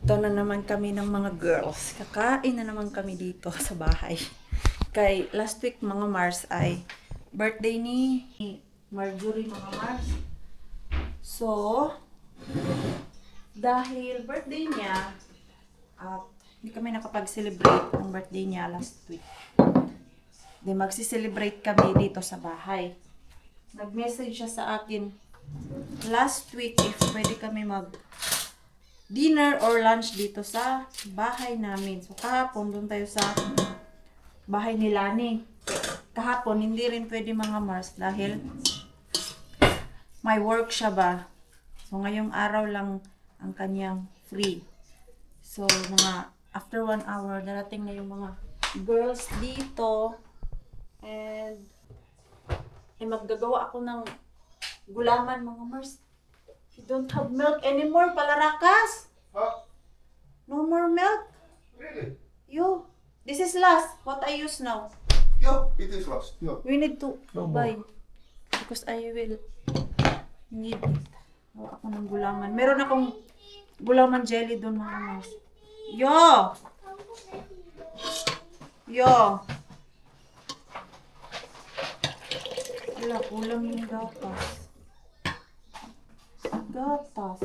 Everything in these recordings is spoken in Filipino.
Ito na naman kami ng mga girls. Kakain na naman kami dito sa bahay. Kay last week mga Mars ay birthday ni Marjorie mga Mars. So, dahil birthday niya at hindi kami nakapag-celebrate ng birthday niya last week. Di magsi-celebrate kami dito sa bahay. Nag-message siya sa akin last week if pwede kami dinner or lunch dito sa bahay namin. So kahapon doon tayo sa bahay ni Lani. Kahapon hindi rin pwede mga Mars dahil may work siya ba. So ngayong araw lang ang kanyang free. So mga after 1 hour darating na yung mga girls dito and maggagawa ako ng gulaman mga Mars. You don't have milk anymore, Palarakas? Huh? No more milk? Really? Yo, this is last. What I use now? Yo, it is lost. Yo. We need to No buy. Because I will need it. Gawa ako ng gulaman. Meron akong gulaman jelly doon mga Mars. Yo! Yo! Wala, kulang yung gatas. Gatas.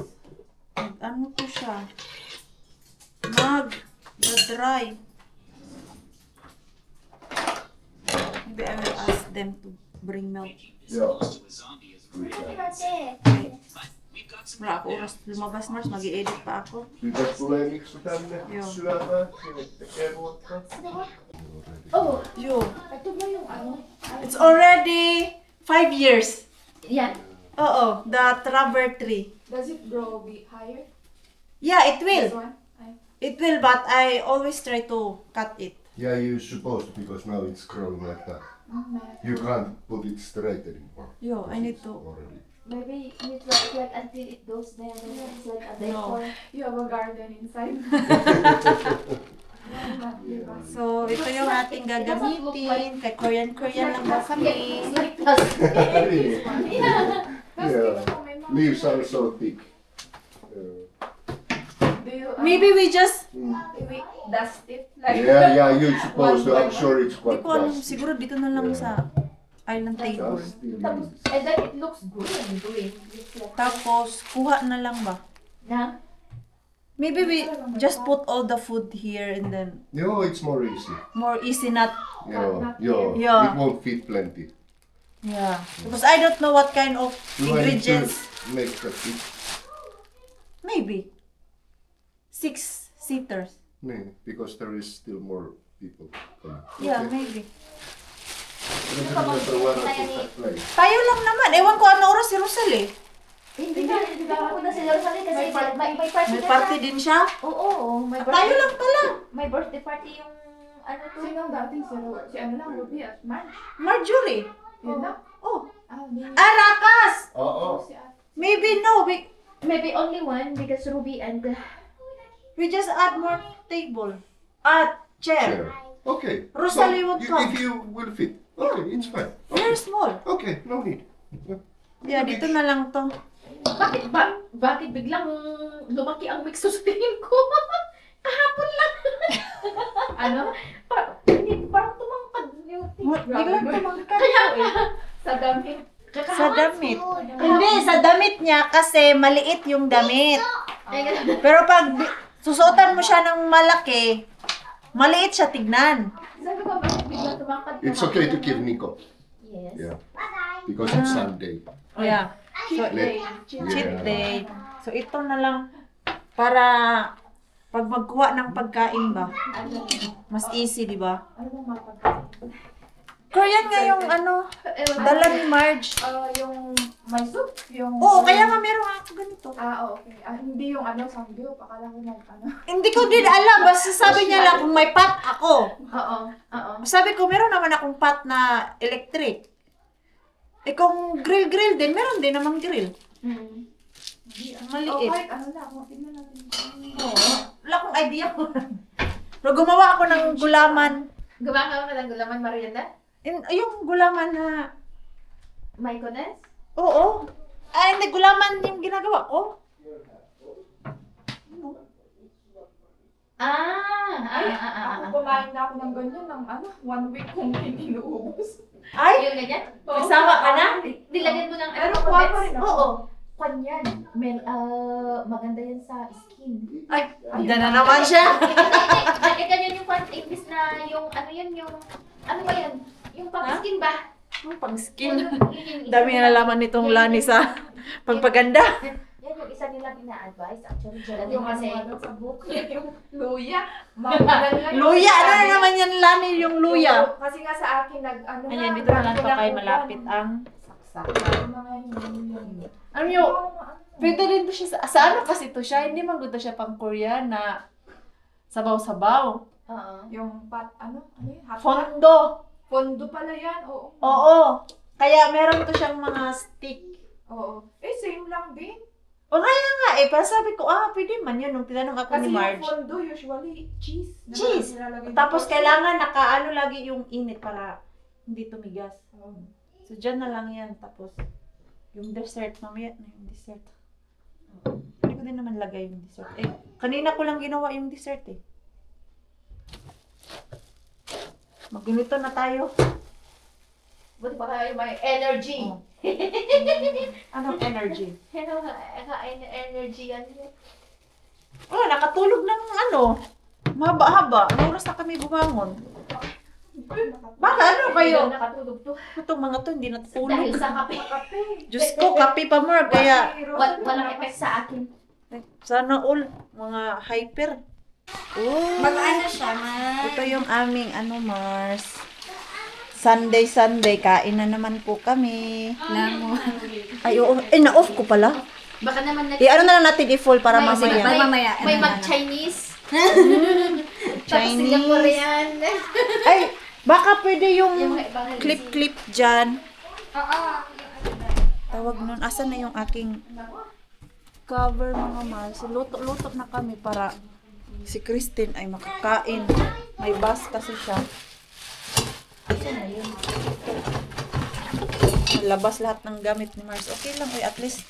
Ano to siya? Dry. Maybe I will ask them to bring milk. Yeah. Wala ako oras lumabas Mars, mag-i-edit pa ako. Mitä tulee miksi tänne Joo. syömään? Sinne tekee ruokaa. Oh, Yo, ito ba yung ano? it's already 5 years. Yan. Oo, the rubber tree. Does it grow be higher? Yeah, it This will. one? It will, but I always try to cut it. Yeah, you're supposed to because now it's growing like that. You can't put it straight anymore. Yo, I need to. Already. Maybe you try like until it goes there and it's like a No. decor. You have a garden inside. So, ito yung ating gagamitin. Kay Korean lang ba kami? It's like plastic. Really? Yeah. Yeah. Leaves are so thick. Do you Maybe we just, maybe dust it like Yeah, you're supposed to. I'm sure it's di quite ko alam, dusty. siguro dito na lang sa island table. Dusty Tapos, leaves. and then it looks green. It's like Tapos, kuha na lang ba? na. Maybe we just put all the food here and then No, it's more easy. more easy not, Yeah. It won't fit plenty. yeah. Because I don't know what kind of Do I need to ingredients. make that fit? Maybe. 6 seaters. No, because there is still more people coming. Yeah, Okay. maybe. Doesn't matter where I put that place. Tayo lang naman. Ewan ko ano oras si Rosal eh. Hindi ka pupunta si Rosalie kasi may party May ka party siya. din siya. Oo, may Tayo birthday. lang pala. May birthday party yung ano to. Sino ang dating si ano lang, Ruby at March? Marjorie. Yun na? Oh. Hindi. Arakas! Oo. Si Ate. Maybe no. Maybe only one because Ruby and We just add more table. At chair. Sure. Okay. Rosalie So, would come. If you will fit. Okay, it's fine. Very small. Okay, no need. Yeah, dito na lang to. bakit biglang lumaki ang mixo sa tingin ko? Kahapon lang. Ano? Parang tumangkad yung Biglang tumangkad. Kaya sa damit. Sa damit. Hindi, sa damit niya kasi maliit yung damit. Pero pag susuotan mo siya ng malaki, maliit siya tignan. Sabi ko, bakit biglang tumangkad? It's okay to give Nico. Yes. Yeah. Because it's Sunday. Yeah. So, Cheat cheat Yeah. day. So, ito na lang para pag magkuha ng pagkain ba, mas easy, di ba? Ano bang mapagkain? Korean nga yung ano, dala ni Marge. Yung may soup? Yung... Oo, kaya nga meron ako ganito. Okay. Hindi yung ano, samgyup. Akala ko nag ano. Hindi ko din alam, basta sabi niya lang kung may pot ako. Oo. Sabi ko, meron naman akong pot na electric. Eh kung grill din, meron din namang grill. Maliit. Kahit ano na. Tingnan natin. Oo. Wala akong idea ko. Pero gumawa ako ng gulaman. Gumagawa ka ng gulaman merienda? Yung gulaman na... May condense? Oo. Ay, hindi, gulaman yung ginagawa ko. Ako kumain na ako ng ganyan ng 1 week kung hindi inuubos. Ay, Yung ganyan? kasama ka na? Nilagyan mo ng Pero kuha pa rin ako. Oo. Kwan yan. Maganda yan sa skin. Ay, hindi na naman siya. Lagyan ganyan yung kwan. Imbis na yung ano yan, yung ano ba yan? Yung pang-skin ba? Pang skin. Yun yung Dami na nalaman nitong Lani sa pagpaganda. Yan yung isa nilang ina-advise. Actually, dyan Yung kasi. sa book, yung luya. Mamagal lang. Luya, ano na naman yan, Lani, yung luya? Kasi nga sa akin, Ayan, dito na lang pa kayo malapit ang saksak. Ano yung, pwede rin to siya, sa ano kasi to siya, hindi man to siya pang Korean na sabaw-sabaw. Oo. Yung ano yun? Hot pot? Fondo. Fondo pala yan, oo. Oo. Kaya meron to siyang mga stick. Oo. Same lang din. O kaya nga pero sabi ko, pwede man yun. Nung tinanong ako Kasi ni yung Marge. fondo, usually, cheese. Cheese. Nilalagay Tapos dito. kailangan nakaano lagi yung init para hindi tumigas. Oo. So dyan na lang yan. Tapos yung dessert, mamaya na yung dessert. Pwede ko din naman lagay yung dessert. Kanina ko lang ginawa yung dessert Magganito na tayo. Buti pa kayo may energy. Oh. Anong energy? Hello, energy yan. Nakatulog ng mahaba-haba. Anong oras na kami bumangon? Baka ano kayo? Nakatulog to. Itong mga to hindi Dahil natutulog. sa kape. Diyos ko, kape pa more. Kaya Walang effect sa akin. sana all mga hyper. Oh, Mag-ano siya, ito yung aming Mars. Sunday, kain na naman po kami. Ay, oo. Na-off ko pala. Baka naman Ano na lang natin i-full para May- mamaya. Para mamaya. May mag-Chinese. Tapos Chinese. Singaporean. Ay, baka pwede yung Yung mga ibang clip dyan. Oo. Tawag nun. Asan na yung aking cover mga Mars? Luto-luto na kami para si Christine ay makakain. May bus kasi siya. Asan na yun? Labas lahat ng gamit ni Mars. Okay lang. At least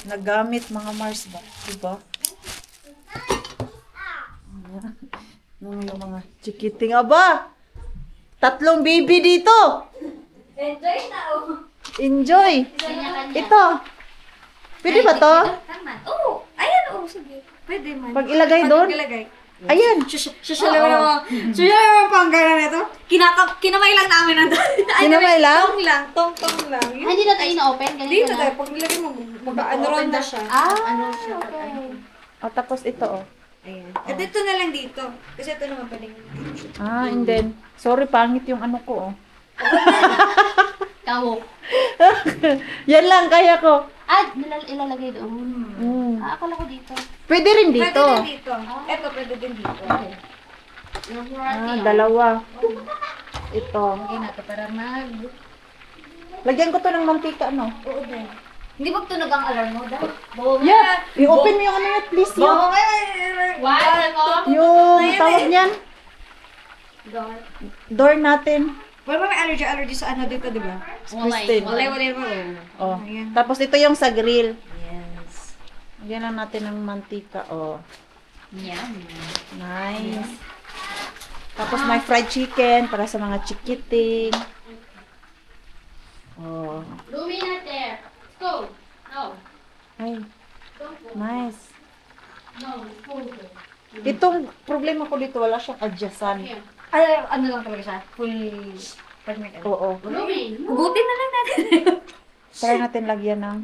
nagamit mga Mars ba? Diba? Yung mga chikiting. Aba! 3 baby dito! Enjoy na, oh. Enjoy! Kanya-kanya. Ito! Pwede ba to? Tama. Oo. Ayan, oo. Sige. Pwede man. Pag ilagay doon? Ilagay. Ayan! Susulo mo. Susulo mo pang gano'n nito. Kinamay lang namin ang Kinamay lang? Tong lang. Ay, hindi natin ina-open. Ganito Dito na. tayo, pag nilagay mo, mag-ano ron na siya. Ano siya? O, tapos ito, Ayan. At dito na lang dito. Kasi ito naman pwedeng. And then, sorry, pangit yung ko, Kawo. Yan lang, kaya ko. Ilalagay doon. Akala ko dito. Pwede rin dito. Pwede din dito. Ito, pwede din dito. Yung variety. Dalawa. Ito. Lagyan natin para Lagyan ko to ng mantika, Oo din. Hindi ba tunog ang alarm mo? Dahil? Yeah! I-open mo yung yan, please. Yung, What? Ano? yung tawag niyan. Door natin. Wala ba may allergy sa ano dito, di ba? Christine. Wala. Oh. Tapos ito yung sa grill. Yes. Lagyan lang natin ng mantika. Oh. Yan. Nice. Tapos may fried chicken para sa mga chikiting. Oh. Lumi na there. Go. No. Ay, nice. No. Go. Itong problema ko dito, wala siyang adjustan. Here. Ay, ano lang talaga siya? Full permit. Oo. Lumi. Hugutin na lang natin. Try natin lagyan ng...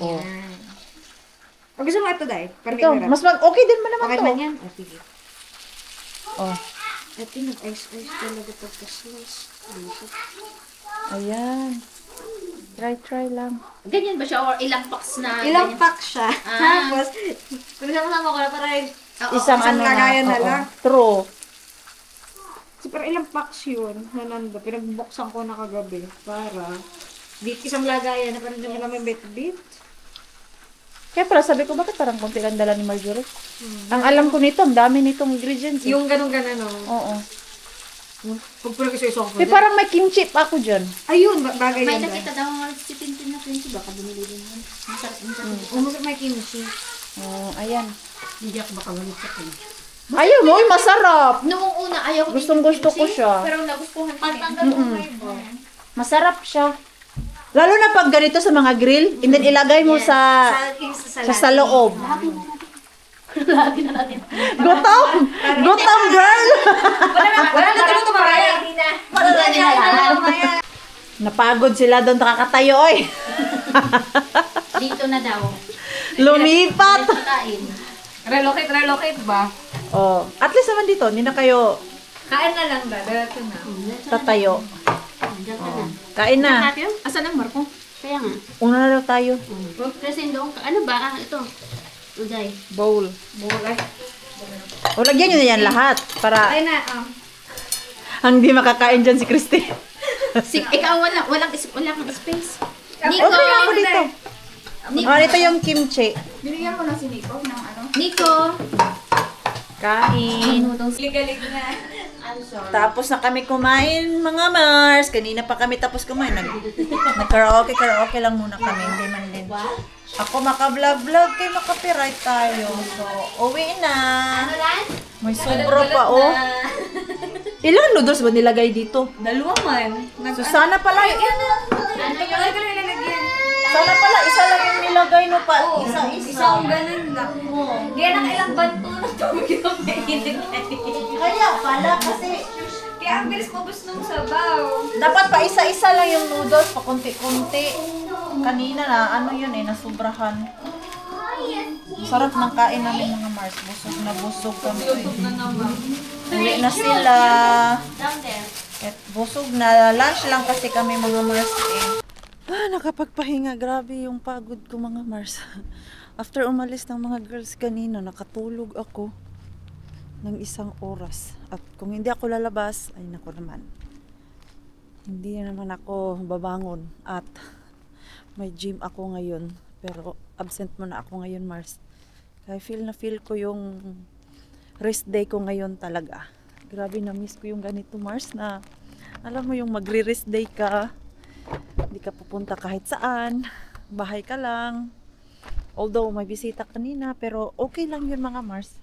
Oh. Pag gusto mo ito, Day? Ito, mas okay din mo naman Okay to. man yan? Sige. Oh. Ito nag-ice-ice talaga pagka-slice. Ayan. Try lang. Ganyan ba siya or ilang packs na? Ilang ganyan? pack siya. Ah. Tapos, kung sama ko na para Isang ano na. lagayan na oo. lang. True. Pero ilang packs yun na nando. Pinagbuksan ko na kagabi para isang lagayan na parang naman namin bit-bit. Kaya pala sabi ko, bakit parang konti lang dala ni Marjorie? Ang alam ko nito, ang dami nitong ingredients. Yung ganun-ganon, no? Oo. Pag pala kasi isang ko. Parang may kimchi pa ako dyan. Ayun, bagay May yun. nakita daw mga si Tintin na 20 baka bumili din yan. Masarap. Umusap may kimchi. Ayan. Hindi ako makawalik sa kanya. Ayaw mo, masarap. Noong una, ayaw ko Gustong-gusto ko siya. Pero nagustuhan ko. Pagtanggal ko Masarap siya. Lalo na pag ganito sa mga grill, and then ilagay mo sa loob. Lagi na natin. Gutom! Gutom, girl! Wala na tuloy ito maraya. Hindi na. Napagod sila doon, nakakatayo, oy. Dito na daw. Lumipat! Kain. Relocate ba? Oh, at least naman dito, hindi na kayo Kain na lang ba? Diretso na. tatayo. Diyan ka na. Kain na. Asan ang Marco? Kaya nga. Una na daw tayo. Kasi doon, ano ba? Ito. Uday. Bowl. Bulay. O, lagyan nyo na yan lahat. Para Ay na, hindi makakain dyan si Christy. Ikaw walang space. Nico! Okay ako dito. Nico. Oh, ito yung kimchi. binigyan ko na si Nico ng ano. Nico. Kain. Ligalig na. I'm sorry. Tapos na kami kumain, mga Mars. Kanina pa kami tapos kumain. Nag-karaoke lang muna kami. Hindi man din. Ako maka-vlog-vlog kay maka-copyright tayo. So, uwi na. Ano lang? May sobro pa, oh. Ilang noodles ba nilagay dito? Dalawa man. So, sana pala, Ano yun? sana pala, isa lang yung nilagay no pa. Isa-isa. Isang ganun lang. Kaya nang ilang banto na tubig yung mainit. Kaya pala, kasi Kaya ang bilis mabos nung sabaw. dapat pa isa-isa lang yung noodles, pa kunti-kunti. Kanina na, ano yun eh, nasubrahan. Sarap ng kain namin mga Mars. Busog na busog kami. Na naman. Uwi na sila. Down there. At busog na. Lunch lang kasi kami mga Mars eh. Nakapagpahinga. Grabe yung pagod ko mga Mars. After umalis ng mga girls kanina, nakatulog ako ng 1 oras. At kung hindi ako lalabas, ay nako naman. Hindi naman ako babangon. At may gym ako ngayon. Pero absent muna ako ngayon, Mars. Kaya feel ko yung rest day ko ngayon talaga. Grabe na miss ko yung ganito, Mars, na alam mo yung magre-rest day ka. Hindi ka pupunta kahit saan. Bahay ka lang. Although may bisita kanina, pero okay lang yun mga Mars.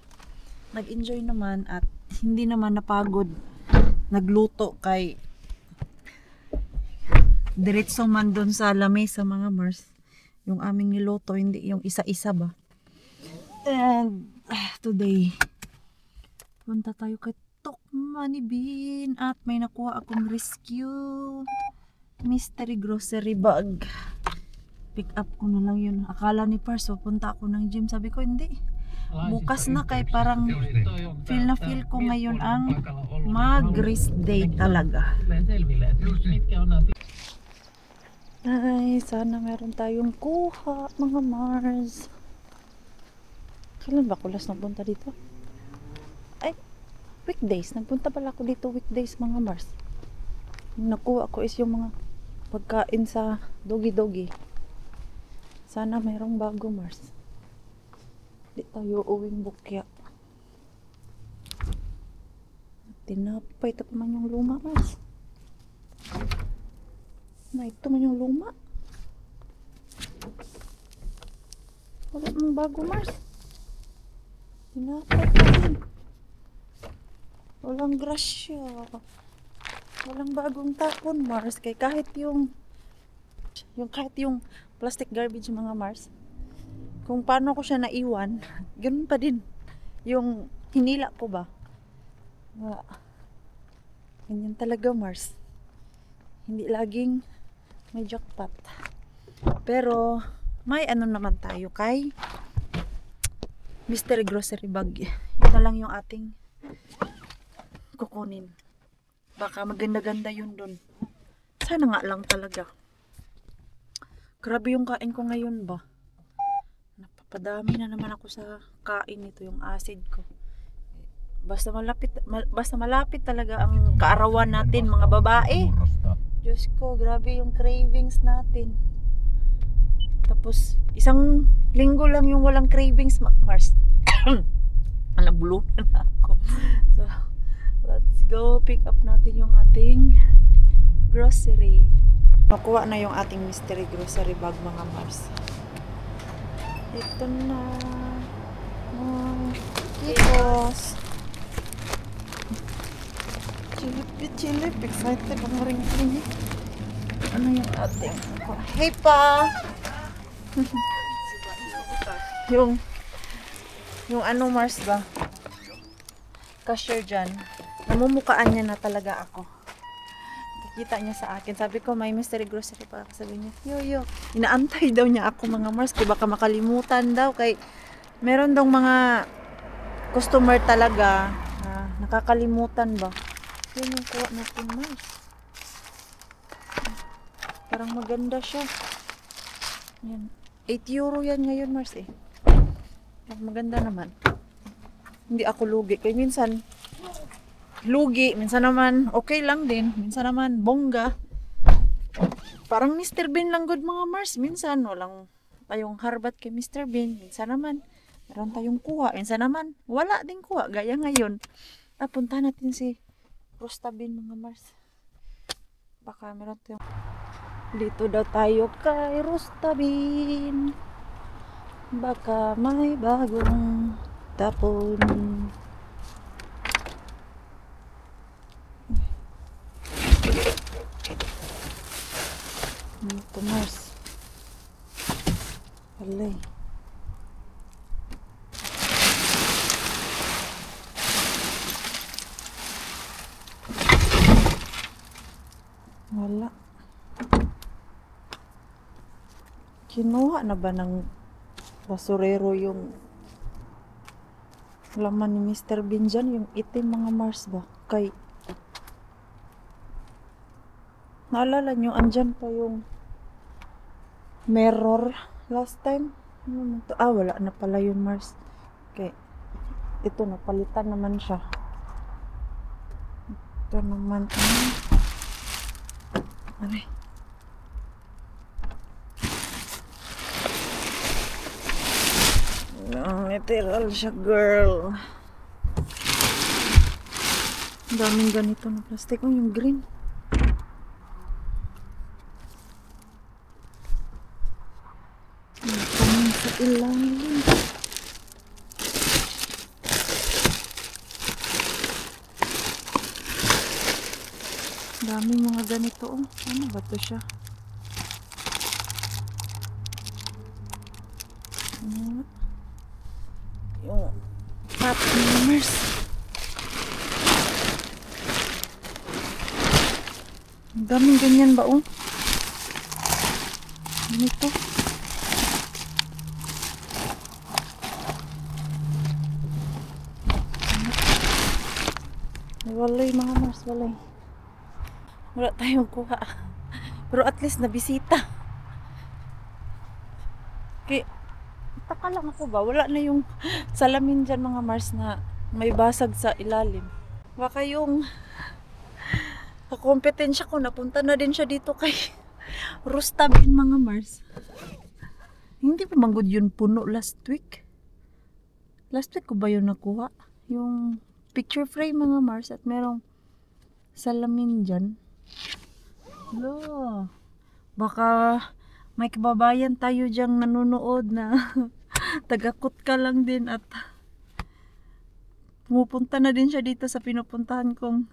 Nag-enjoy naman at hindi naman napagod. Nagluto kay diretso man doon sa lamesa mga Mars. Yung aming niluto, hindi yung isa-isa ba. And today, punta tayo kay Tokmani Bean at may nakuha akong rescue mystery grocery bag. Pick up ko na lang yun. Akala ni Pars, punta ako ng gym. Sabi ko, hindi. Bukas na kay parang feel na feel ko ngayon ang mag-rest day talaga. Ay, sana meron tayong kuha, mga Mars. Kailan ba ako last nagpunta dito? Ay, weekdays. Nagpunta pala ako dito weekdays, mga Mars. Yung nakuha ko is yung mga pagkain sa dogi-dogi. Sana mayroong bago, Mars. Di tayo uwing bukya. Tinapay, ito pa man yung luma, Mars. Na ito man yung luma. Wala mong bago, Mars. Tinapay pa rin. Walang grasya. Walang bagong tapon, Mars. Kaya kahit yung plastic garbage mga Mars, kung paano ko siya naiwan, ganun pa din. Yung hinila ko ba? Ganyan talaga, Mars. Hindi laging may jackpot. Pero may ano naman tayo kay mystery grocery bag. Ito lang yung ating kukunin. Baka maganda-ganda yun dun. Sana nga lang talaga. Grabe yung kain ko ngayon ba. Napapadami na naman ako sa kain nito, yung acid ko. Basta malapit talaga ang kaarawan natin mga babae. Diyos ko, grabe yung cravings natin. Tapos, 1 linggo lang yung walang cravings, Mars. Nabulunan na ako. So, let's go pick up natin yung ating grocery. Nakuha na yung ating mystery grocery bag mga Mars. Ito na. Kitos. Chilip. Excited ang ring-ring. Ano yung ating... Hey pa! yung ano Mars ba? Cashier dyan. Namumukaan niya na talaga ako. Kita niya sa akin. Sabi ko, may mystery grocery pa. Sabi niya, yo. Inaantay daw niya ako mga Mars. Kaya baka makalimutan daw. Kay meron daw mga customer talaga na nakakalimutan ba. Yun yung kuha natin Mars. Parang maganda siya. Yan. 8 euro yan ngayon Mars eh. Maganda naman. Hindi ako lugi. Kaya minsan lugi, minsan naman okay lang din, minsan naman bongga. Parang Mr. Bean lang good mga Mars, minsan walang tayong harbat kay Mr. Bean, minsan naman meron tayong kuha, minsan naman wala din kuha, gaya ngayon. Punta natin si Rosta Bean mga Mars, baka meron tayong dito daw tayo kay Rosta Bean, baka may bagong tapon. Ito Mars. Alay. Wala. Kinuha na ba ng basurero yung laman ni Mr. Bean dyan? Yung itim mga Mars ba? Kay naalala nyo, andyan pa yung mirror last time. Wala na pala yun Mars. Okay. Ito, napalitan naman siya. Ito naman. Aray. Literal siya, girl. Ang daming ganito na plastic. Oh, yung green. Sa ilalim. Daming mga ganito. Oh. Ano ba to siya? Yung pot numbers. Ang daming ganyan ba? Oh. Ganito. Walay mga Mars, walay. Wala tayong kuha. Pero at least nabisita. Okay. Taka lang ako ba? Wala na yung salamin dyan mga Mars na may basag sa ilalim. Baka yung kompetensya ko napunta na din siya dito kay Rosta Bean mga Mars. Hindi pa manggod yun puno last week. Last week ko ba yun nakuha? Yung picture frame mga Mars at merong salamin dyan. Hello. Baka may kababayan tayo dyang nanonood na tagakot ka lang din at pumupunta na din siya dito sa pinupuntahan kong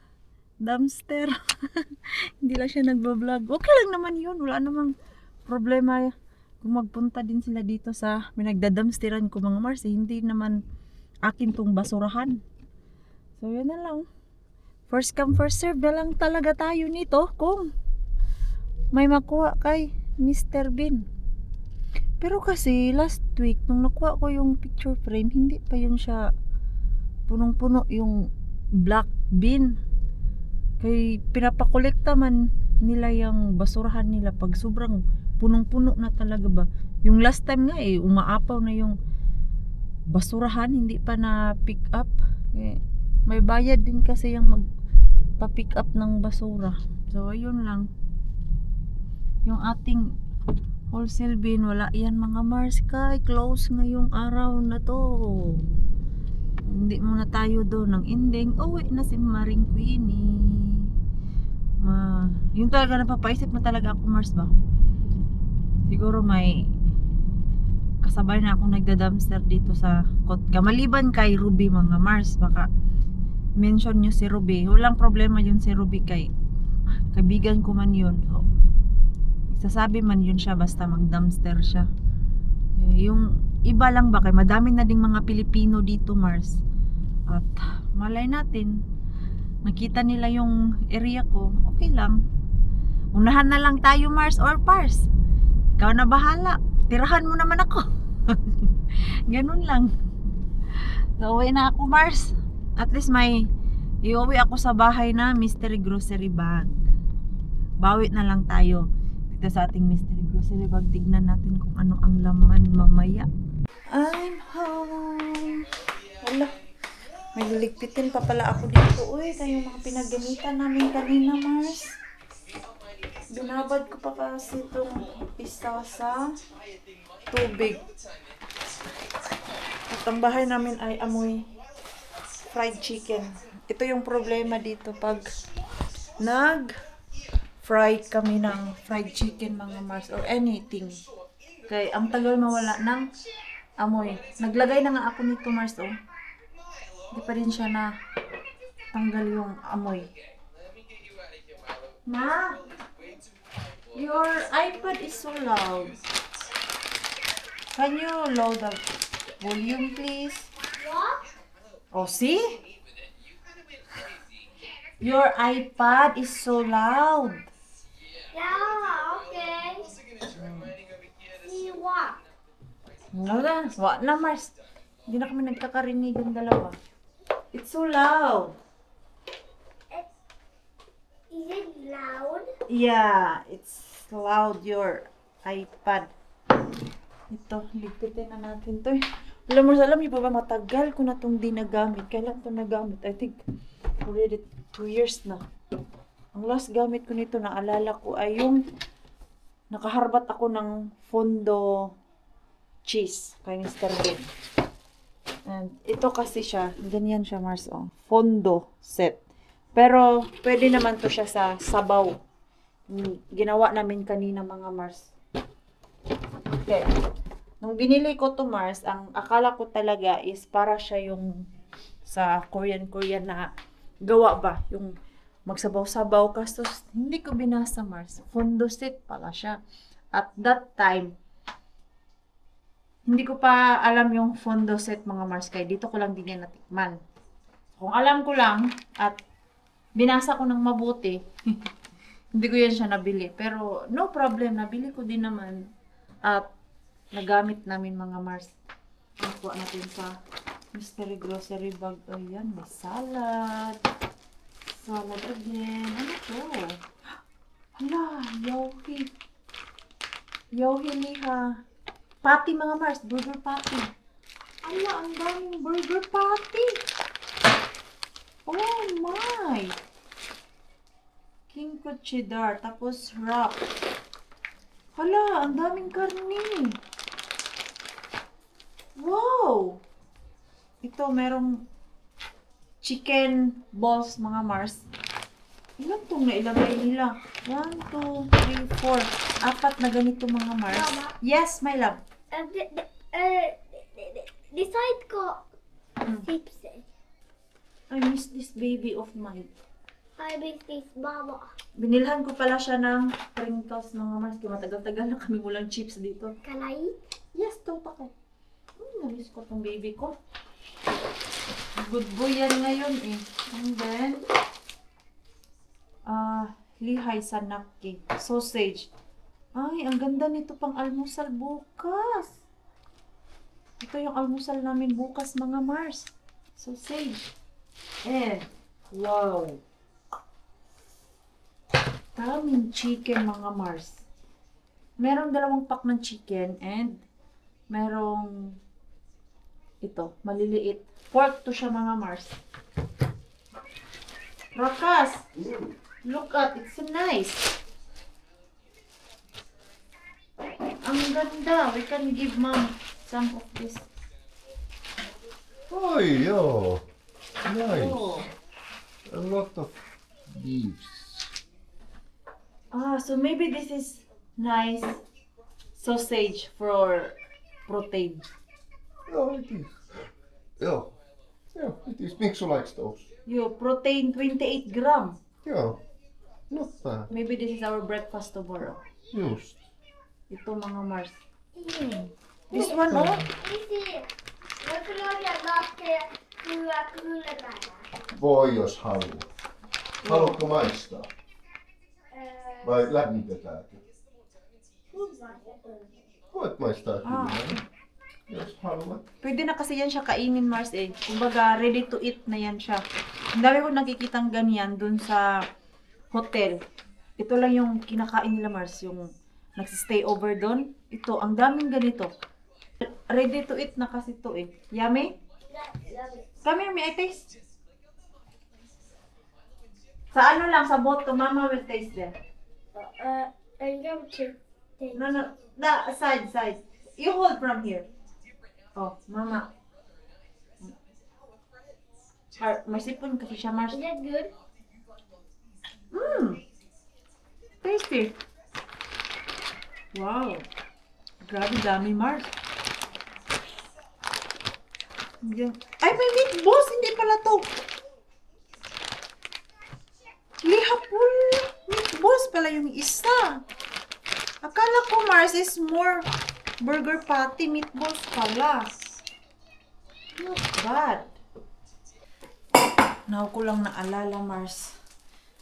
dumpster. Hindi lang siya nagbablog. Okay lang naman yun. Wala namang problema kung magpunta din sila dito sa pinagdadamsteran ko mga Mars. Hindi naman akin tong basurahan. So, yun na lang. First come, first serve na lang talaga tayo nito kung may makuha kay Mr. Bean. Pero kasi, last week, nung nakuha ko yung picture frame, hindi pa yun siya punong-puno yung black bin. Kaya pinapakolekta man nila yung basurahan nila pag sobrang punong-puno na talaga ba. Yung last time nga umaapaw na yung basurahan, hindi pa na pick up. May bayad din kasi yung magpa-pick up ng basura. So, ayun lang. Yung ating wholesale bin, wala yan mga Mars. Kay close ngayong araw na to. Hindi muna tayo doon ng ending. Uwi na si Maring Queenie. Yung talaga napapaisip na talaga ako Mars ba? Siguro may kasabay na akong nagda-dumpster dito sa Kotka. Maliban kay Ruby mga Mars, baka mention nyo si Ruby. Walang problema yun si Ruby kay kaibigan ko man yun. So, sasabi man yun siya basta mag-dumpster siya. Yung iba lang ba kay madami na ding mga Pilipino dito Mars. At malay natin, nakita nila yung area ko, okay lang. Unahan na lang tayo Mars or Pars. Ikaw na bahala. Tirahan mo naman ako. Ganun lang. So, uwi na ako Mars. At least may iuwi ako sa bahay na mystery grocery bag. Bawi na lang tayo dito sa ating mystery grocery bag. Tignan natin kung ano ang laman mamaya. I'm home. Wala. May liligpitin pa pala ako dito. Uy, ito yung mga pinagamitan namin kanina, Mars. Binabad ko pa kasi itong isa sa tubig. At ang bahay namin ay amoy fried chicken. Ito yung problema dito pag nag-fry kami ng fried chicken mga Mars or anything. Kaya ang tagal mawala ng amoy. Naglagay na nga ako nito Mars oh. Hindi pa rin siya na tanggal yung amoy. Ma! Your iPad is so loud. Can you lower the volume please? What? Oh, see? Your iPad is so loud. Yeah, okay. See what? Wala na, Mars. Hindi na kami nagkakarinig yung dalawa. It's so loud. Is it loud? Yeah, it's loud, your iPad. Ito, ligpitin na natin to. Alam mo, alam niyo ba matagal ko na itong di nagamit. Kailan ito nagamit? I think already 2 years na. Ang last gamit ko nito, naalala ko, ay yung nakaharbat ako ng Fondo cheese kay Mr. Bean. And ito kasi siya, ganyan siya Mars, oh. Fondo set. Pero pwede naman to siya sa sabaw. Ginawa namin kanina mga Mars. Okay. Nung binili ko to Mars, ang akala ko talaga is para siya yung sa Korean na gawa ba, yung magsabaw-sabaw kasi hindi ko binasa Mars. Fondo set pala siya. At that time, hindi ko pa alam yung fondo set mga Mars kaya dito ko lang din yan natikman. Kung alam ko lang at binasa ko ng mabuti, hindi ko yan siya nabili. Pero no problem, nabili ko din naman at nagamit namin mga Mars. Nakuha natin sa mystery grocery bag. Ayan, may salad. Salad again. Ano to? Hala, yohi. Yohi liha. Patty mga Mars, burger patty. Ala, ang daming burger patty. Oh my! King cheddar, tapos wrap. Hala, ang daming karni. Wow! Ito, merong chicken balls mga Mars. Ilan itong nailagay nila? 1, 2, 3, 4. 4 na ganito mga Mars. Mama? Yes, my love. Decide ko. Tips. I miss this baby of mine. I miss this mama. Binilhan ko pala siya ng Pringles mga Mars. Kaya matagal-tagal na kami walang chips dito. Can I eat? Yes, to pa ko. Namiss ko tong baby ko. Good boy yan ngayon eh. And then, lihay sanaki. Sausage. Ay, ang ganda nito pang almusal bukas. Ito yung almusal namin bukas mga Mars. Sausage. And, wow. Daming chicken mga Mars. Merong 2 pack ng chicken and merong ito, maliliit. Pork to siya mga Mars. Rakas! Look at, it's so nice. Ang ganda. We can give mom some of this. Oh, yeah. Nice. Oh. A lot of leaves. So maybe this is nice sausage for protein. Yeah, it is. Yeah. Yeah, it is. Mixo likes those. Yo, protein 28 gram. Yeah. Not bad. Maybe this is our breakfast tomorrow. Just. Ito mga Mars. This one, oh. Voi jos haluat. Haluatko maistaa? Vai lämmitetäänkö? Voit maistaa kyllä. Jos haluat. Pwede na kasi yan siya kainin, Mars eh. Kumbaga, ready to eat na yan siya. Ang dami ko nakikitang ganyan dun sa hotel. Ito lang yung kinakain nila, Mars. Yung nagsistay over dun. Ito, ang daming ganito. Ready to eat na kasi to eh. Yummy? Come here, may I taste? Sa ano lang, sa boto, Mama will taste there. I'm going to take. No, no, side. You hold from here. Oh, Mama. May sipon kasi siya, Mars. Is that good? Tasty. Wow. Grabe dami, Mars. Yan. Ay, may meatballs! Hindi pala to. Lihapul. Meatballs pala yung isa. Akala ko, Mars, is more burger patty. Meatballs pala. Not bad. Now ko lang naalala, Mars.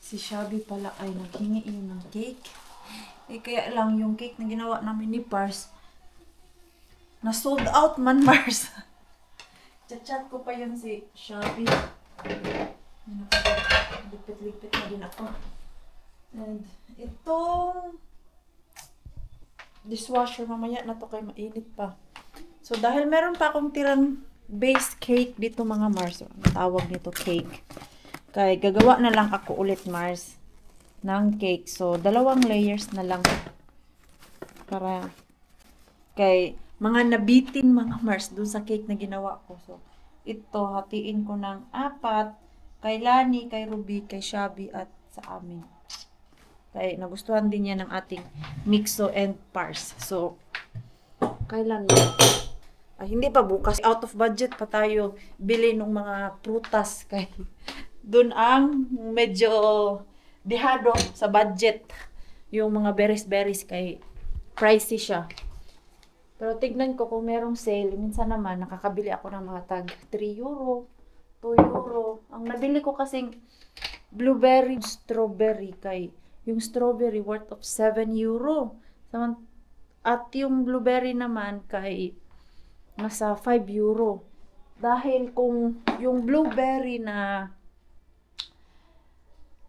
Si Shabby pala ay naghingi yun ng cake. Eh, kaya lang yung cake na ginawa namin ni Pars, na sold out man, Mars. Chat-chat ko pa yun si Shabby. Lipit-lipit na din ako. And itong dishwasher, mamaya na to kay mainit pa. So, dahil meron pa akong tirang base cake dito mga Mars. Ang tawag nito cake. Kaya gagawa na lang ako ulit, Mars, ng cake. So, 2 layers na lang. Para kay mga nabitin mga Mars dun sa cake na ginawa ko. So, ito, hatiin ko ng 4. Kay Lani, kay Ruby, kay Shabby, at sa amin. Kaya nagustuhan din niya ng ating Mixo and Pars. So, kailan na? Hindi pa bukas. Out of budget pa tayo bili ng mga prutas. Kay doon ang medyo dehado sa budget. Yung mga berries kay pricey siya. Pero tignan ko kung merong sale. Minsan naman, nakakabili ako ng mga tag 3 euro, 2 euro. Ang nabili ko kasing blueberry, strawberry. Kay yung strawberry worth of 7 euro. At yung blueberry naman kay nasa 5 euro. Dahil kung yung blueberry na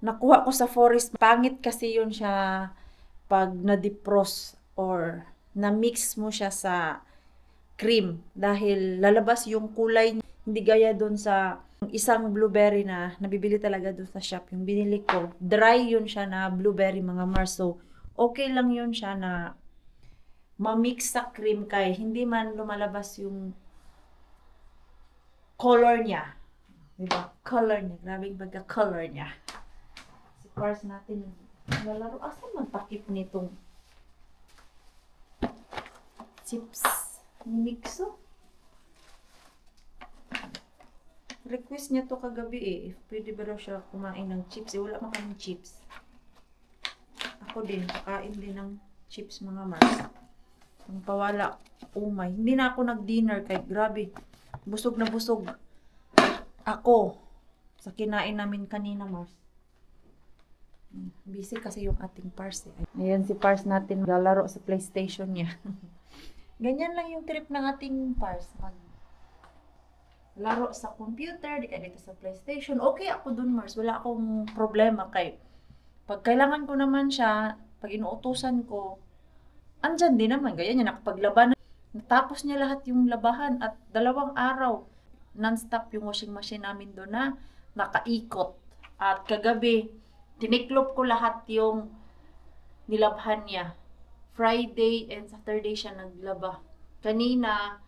nakuha ko sa forest, pangit kasi yun siya pag na-defrost or na-mix mo siya sa cream. Dahil lalabas yung kulay niya. Hindi gaya dun sa isang blueberry na nabibili talaga dun sa shop. Yung binili ko, dry yun siya na blueberry mga Mars. So, okay lang yun siya na ma-mix sa cream kay hindi man lumalabas yung color niya. Diba? Color niya. Grabe yung pagka-color niya. Pars natin lalaro. Asan man takip nitong chips ni Mixo? Request niya to kagabi eh. If pwede ba daw siya kumain ng chips. Eh, wala man kaming chips. Ako din. Kakain din ng chips mga Mars. Ang pawala. Oh my. Hindi na ako nag-dinner kay grabe. Busog na busog. Ako. Sa kinain namin kanina, Mars. Busy kasi yung ating Pars eh. Ayan si Pars natin lalaro sa PlayStation niya. Ganyan lang yung trip ng ating Pars. Laro sa computer, di ka dito sa PlayStation. Okay ako dun, Mars. Wala akong problema kay pag kailangan ko naman siya, pag inuutusan ko, andyan din naman. Gaya niya, nakapaglaban. Natapos niya lahat yung labahan at 2 araw. Non-stop yung washing machine namin doon na nakaikot. At kagabi, tiniklop ko lahat yung nilabhan niya. Friday and Saturday siya naglaba. Kanina,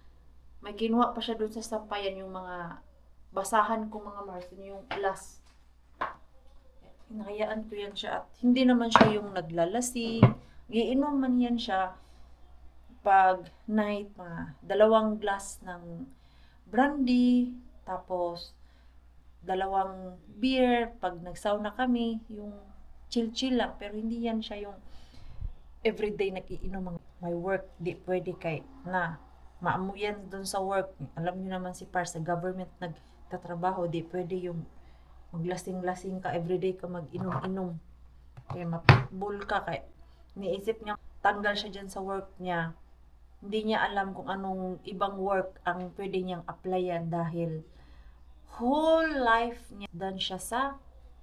may kinuha pa siya doon sa sampayan yung mga basahan ko mga Mars. Yung last. Hinahayaan ko yan siya. At hindi naman siya yung naglalasing. Giinom man yan siya. pag night, mga 2 glass ng brandy, tapos 2 beer, pag nagsauna kami, yung chill-chill lang, pero hindi yan siya yung everyday nag-iinom. May work, di pwede kay na maamuyan doon sa work. Alam niyo naman si Par, sa government nagtatrabaho, di pwede yung maglasing-lasing ka, everyday ka mag-inom-inom. Kaya mapitbull ka, kaya niisip niya, tanggal siya dyan sa work niya. Hindi niya alam kung anong ibang work ang pwede niyang applyan dahil whole life niya dan siya sa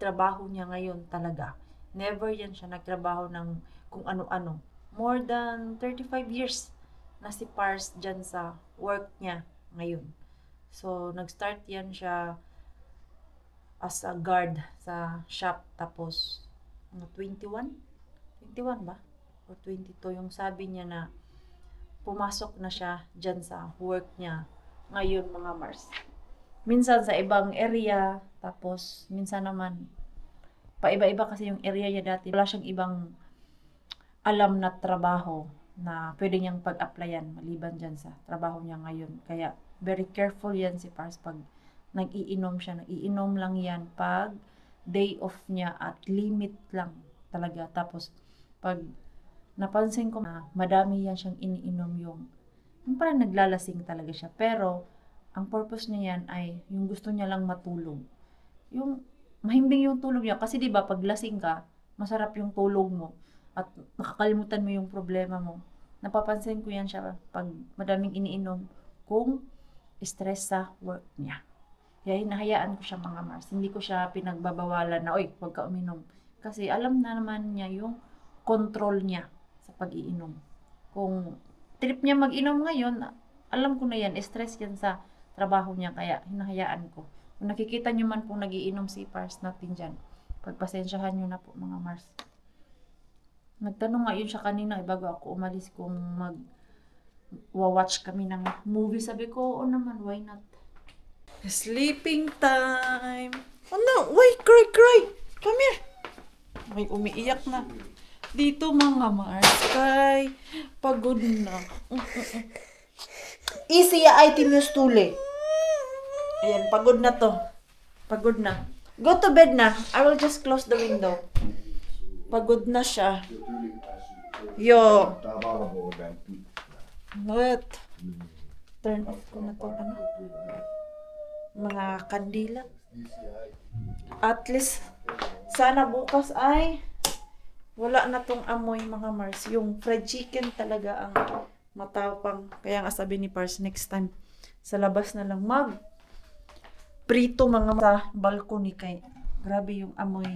trabaho niya ngayon talaga. Never yan siya nagtrabaho ng kung ano-ano. More than 35 years na si Pars dyan sa work niya ngayon. So, nag-start yan siya as a guard sa shop. Tapos, 21? 21 ba? Or 22 yung sabi niya na pumasok na siya dyan sa work niya ngayon, mga Mars. Minsan sa ibang area, tapos minsan naman paiba-iba kasi yung area niya dati. Wala siyang ibang alam na trabaho na pwede niyang pag-applyan maliban dyan sa trabaho niya ngayon. Kaya very careful yan si Pars pag nag-iinom siya. Nag-iinom lang yan pag day off niya at limit lang talaga. Tapos pag napansin ko na madami yan siyang iniinom yung parang naglalasing talaga siya. Pero ang purpose niya yan ay yung gusto niya lang matulog. Yung mahimbing yung tulog niya. Kasi diba pag lasing ka, masarap yung tulog mo. At makakalimutan mo yung problema mo. Napapansin ko yan siya pag madaming iniinom kung stress sa work niya. Kaya hinahayaan ko siya, mga Mars. Hindi ko siya pinagbabawalan na, oy, huwag ka uminom. Kasi alam na naman niya yung control niya sa pag-iinom. Kung trip niya mag-inom ngayon, alam ko na yan, stress yan sa trabaho niya. Kaya hinahayaan ko. Kung nakikita niyo man pong nagiinom si Pars natin dyan, pagpasensyahan niyo na po, mga Mars. Nagtanong nga yun siya kanina, bago ako umalis kung mag-watch kami ng movie. Sabi ko, oo naman, why not? Sleeping time. Oh no, wait, cry. Come here. May umiiyak na. Dito, mga Mars, kay pagod na. Easy ya item yung stule. Ayan, pagod na to. Pagod na. Go to bed na. I will just close the window. Pagod na siya. Yo. What? Turn off ko na to. Ano? Mga kandila. At least, sana bukas ay wala na tong amoy, mga Mars. Yung fried chicken talaga ang matapang. Kaya nga sabi ni Pars, next time, sa labas na lang prito, mga sa balcony, kay grabe yung amoy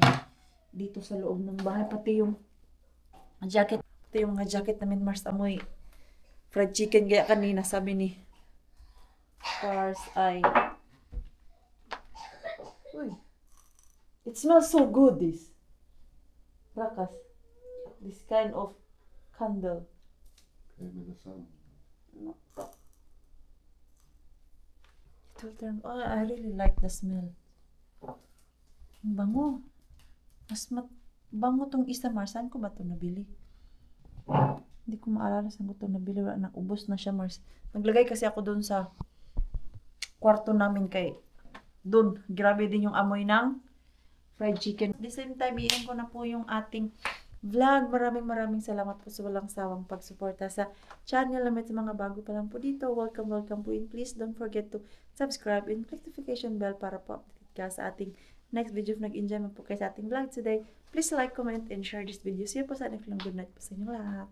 dito sa loob ng bahay. Pati yung jacket, pati yung mga jacket namin, Mars, amoy fried chicken. Kaya kanina sabi ni Pars ay, uy, it smells so good, this Rakas, this kind of candle. Oh, I really like the smell. Ang bango. Mas bango tong isa, Mars. Saan ko ba ito nabili? Hindi ko maalala saan ko ito nabili. Wala na, ubos na siya, Mars. Naglagay kasi ako doon sa kwarto namin kay doon. Grabe din yung amoy ng fried chicken. At the same time, iyan ko na po yung ating vlog. Maraming salamat po sa walang sawang pagsuporta sa channel namin. Sa mga bago pa lang po dito, welcome po. And please don't forget to subscribe and click the notification bell para po update ka sa ating next video. If nag-enjoy mo po kayo sa ating vlog today, please like, comment, and share this video. See you po sa next vlog. Good night po sa inyong lahat.